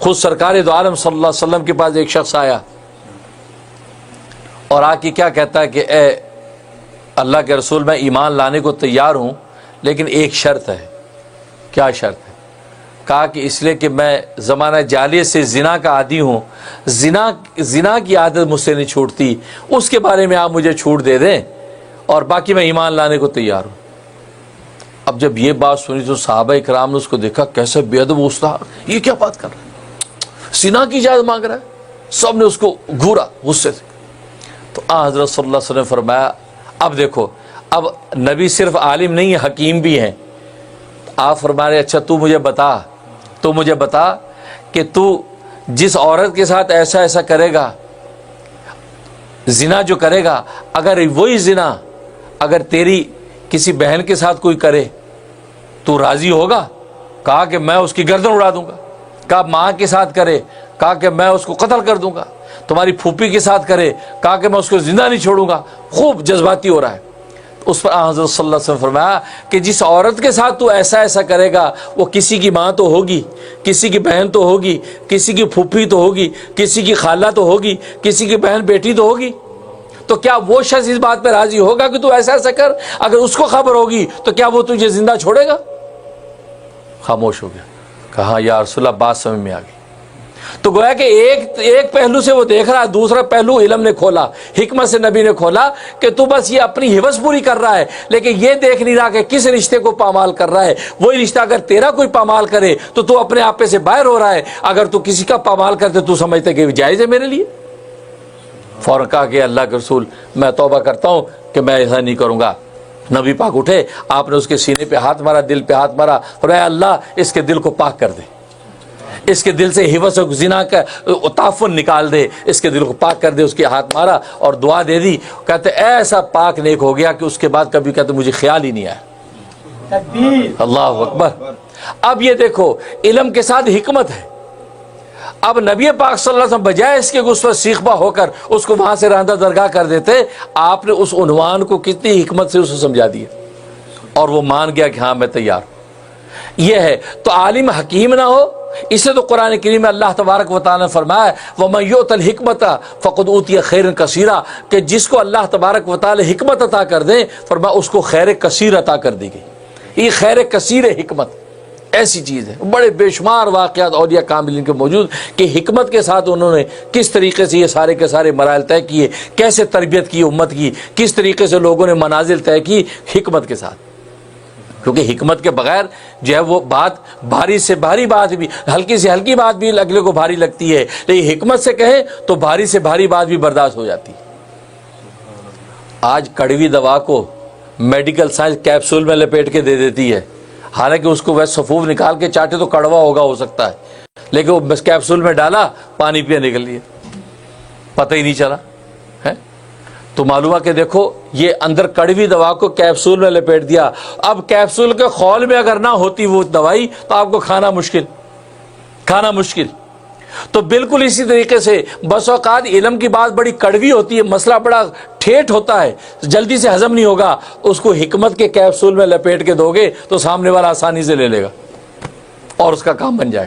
خود سرکار دو عالم صلی اللہ علیہ وسلم کے پاس ایک شخص آیا اور آ کے کیا کہتا ہے کہ اے اللہ کے رسول، میں ایمان لانے کو تیار ہوں لیکن ایک شرط ہے۔ کیا شرط ہے؟ کہا کہ اس لیے کہ میں زمانہ جاہلیت سے زنا کا عادی ہوں، زنا کی عادت مجھ سے نہیں چھوٹتی، اس کے بارے میں آپ مجھے چھوٹ دے دیں اور باقی میں ایمان لانے کو تیار ہوں۔ اب جب یہ بات سنی تو صحابہ کرام نے اس کو دیکھا، کیسے بے ادب استاد، یہ کیا بات کر رہا ہے، زنا کی اجازت مانگ رہا ہے۔ سب نے اس کو گھورا غصے سے۔ تو حضرت صلی اللہ علیہ وسلم نے فرمایا، اب دیکھو، اب نبی صرف عالم نہیں ہے، حکیم بھی ہیں۔ آپ فرما رہے اچھا تو مجھے بتا کہ تو جس عورت کے ساتھ ایسا ایسا کرے گا، زنا جو کرے گا، اگر وہی زنا اگر تیری کسی بہن کے ساتھ کوئی کرے تو راضی ہوگا؟ کہا کہ میں اس کی گردن اڑا دوں گا۔ کہا ماں کے ساتھ کرے، کہا کہ میں اس کو قتل کر دوں گا۔ تمہاری پھوپھی کے ساتھ کرے، کہا کہ میں اس کو زندہ نہیں چھوڑوں گا۔ خوب جذباتی ہو رہا ہے۔ اس پر حضرت صلی اللہ علیہ وسلم فرمایا کہ جس عورت کے ساتھ تو ایسا ایسا کرے گا وہ کسی کی ماں تو ہوگی، کسی کی بہن تو ہوگی، کسی کی پھوپھی تو ہوگی، کسی کی خالہ تو ہوگی، کسی کی بہن بیٹی تو ہوگی۔ تو کیا وہ شخص اس بات پہ راضی ہوگا کہ تو ایسا ایسا کر؟ اگر اس کو خبر ہوگی تو کیا وہ تجھے زندہ چھوڑے گا؟ خاموش ہو گیا۔ کہا یا رسول اللہ، بات سمجھ میں آ گئی۔ تو گویا کہ ایک پہلو سے وہ دیکھ رہا ہے، دوسرا پہلو علم نے کھولا، حکمت سے نبی نے کھولا کہ تو بس یہ اپنی حوث پوری کر رہا ہے، لیکن یہ دیکھ نہیں رہا کہ کس رشتے کو پامال کر رہا ہے۔ وہی رشتہ اگر تیرا کوئی پامال کرے تو اپنے آپ پہ سے باہر ہو رہا ہے، اگر تو کسی کا پامال کرتے تو سمجھتے کہ جائز ہے میرے لیے۔ فوراً کہا کہ اللہ کے رسول، میں توبہ کرتا ہوں کہ میں ایسا نہیں کروں گا۔ نبی پاک اٹھے، آپ نے اس کے سینے پہ ہاتھ مارا، دل پہ ہاتھ مارا، فرمایا اللہ اس کے دل کو پاک کر دے، اس کے دل سے حوث و زنا کا تعفن نکال دے، اس کے دل کو پاک کر دے۔ اس کے ہاتھ مارا اور دعا دے دی۔ کہتے ایسا پاک نیک ہو گیا کہ اس کے بعد کبھی کہتے مجھے خیال ہی نہیں آیا۔ اللہ اکبر۔ اب یہ دیکھو، علم کے ساتھ حکمت ہے۔ اب نبی پاک صلی اللہ علیہ وسلم بجائے اس کے اس پر سیخبہ ہو کر اس کو وہاں سے راندہ درگاہ کر دیتے، آپ نے اس عنوان کو کتنی حکمت سے اسے سمجھا دیا اور وہ مان گیا کہ ہاں میں تیار ہوں۔ یہ ہے تو عالم حکیم نہ ہو، اسے تو قرآن کریم میں اللہ تبارک و تعالیٰ نے فرمایا وَمَن يُؤْتَ الْحِكْمَةَ فَقَدْ أُوتِيَ خَيْرًا كَثِيرًا، کہ جس کو اللہ تبارک و تعالیٰ حکمت عطا کر دیں، فرمایا اس کو خیر کثیر عطا کر دی گئی۔ یہ خیر کثیر حکمت ایسی چیز ہے۔ بڑے بے شمار واقعات اولیاء کاملین کے موجود کہ حکمت کے ساتھ انہوں نے کس طریقے سے یہ سارے کے سارے مراحل طے کیے، کیسے تربیت کی امت کی، کس طریقے سے لوگوں نے منازل طے کی حکمت کے ساتھ۔ کیونکہ حکمت کے بغیر جو ہے وہ بات بھاری سے بھاری بات بھی، ہلکی سے ہلکی بات بھی اگلے کو بھاری لگتی ہے، لیکن حکمت سے کہیں تو بھاری سے بھاری بات بھی برداشت ہو جاتی ہے۔ آج کڑوی دوا کو میڈیکل سائنس کیپسول میں لپیٹ کے دے دیتی ہے، حالانکہ اس کو ویسے سفوف نکال کے چاٹے تو کڑوا ہوگا ہو سکتا ہے، لیکن وہ بس کیپسول میں ڈالا، پانی پیا نکل لیا، پتہ ہی نہیں چلا ہے۔ تو معلوم ہے کہ دیکھو یہ اندر کڑوی دوا کو کیپسول میں لپیٹ دیا۔ اب کیپسول کے خول میں اگر نہ ہوتی وہ دوائی تو آپ کو کھانا مشکل۔ تو بالکل اسی طریقے سے بس اوقات علم کی بات بڑی کڑوی ہوتی ہے، مسئلہ بڑا ٹھیٹ ہوتا ہے، جلدی سے ہضم نہیں ہوگا، اس کو حکمت کے کیپسول میں لپیٹ کے دو گے تو سامنے والا آسانی سے لے لے گا اور اس کا کام بن جائے گا۔